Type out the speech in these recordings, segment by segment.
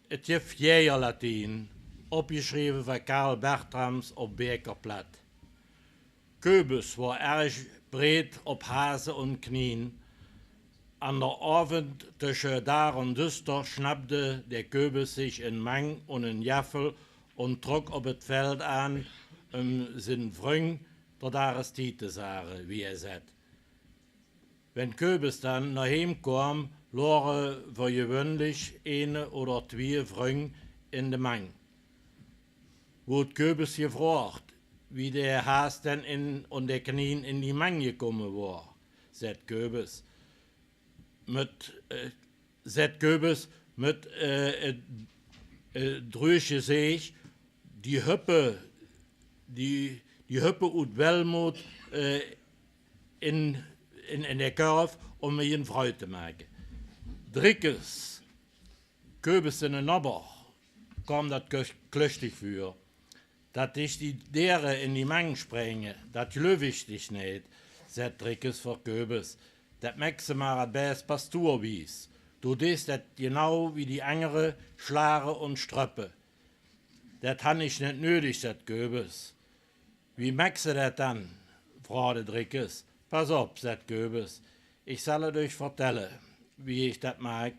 Het gibt Jägerlatin, opgeschrieben von Karl Bertrams auf Bekerplatt. Köbus war erg breit op Hase und Knien. An der Abend zwischen Dar und Düster schnappte der Köbus sich in Mang und in Jaffel und trug op het Feld an, sein Früng der Darestite sage, wie sagt. Wenn Köbus dann nach Hause kam, lagen für gewöhnlich eine oder zwei Früng in de Mang. Wurde Köbus gefragt, wie der Has denn und der Knien in die Mang gekommen war, sagt Köbus. Sagt Köbus mit drüche Seeg, die Hüppe ut Welmut in der Kurve, um mir ihn Freude zu machen. Drickes, Köbus in den Nobber, kam das klöchtig für. Dat ich die Dere in die Mang sprenge, dat löw ich dich nicht, sagt Drickes vor Köbus. Dat merkst du mal als Pastor wies. Du dest dat genau wie die andere Schlare und Ströppe. Dat han ich nicht nötig, sagt Köbus. Wie merkst du dat dann? fragte Drickes. Pass auf, sagt Köbus. Ich soll euch vertellen, wie ich dat mag.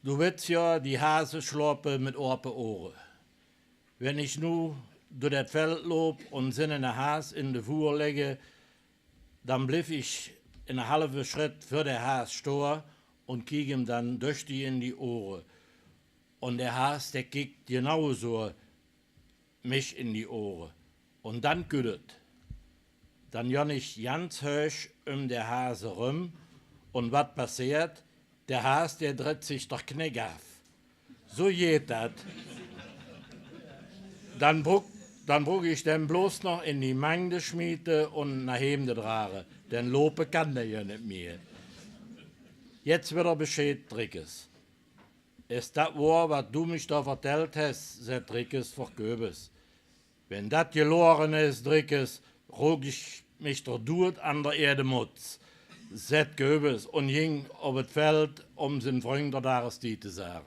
Du willst ja die Hase schlappen mit orpe Ohren. Wenn ich nu durch das Feld lob und sinnende Has in de Fuhr lege, dann blieb ich in einen halben Schritt für der Has stehen und kiek ihm dann durch die in die Ohren. Und der Has, der kickt genauso mich in die Ohren. Und dann küdet. Dann jon ich ganz höch der Hase rum. Und was passiert? Der Has, der dreht sich doch Knick auf. So geht das. Dann brug ich den bloß noch in die Mangde schmiede und nach Hemde trage. Denn Lope kann der ja nicht mehr. Jetzt wird Bescheid, Drickes. Ist das wahr, was du mich da vertellt hast, sagt Drickes vor Köbus. Wenn das geloren ist, Drickes, rog ich mich doch durch an der Erde Mutz, sagt Köbus und ging auf das Feld, sein Freund der Darestite zu sagen.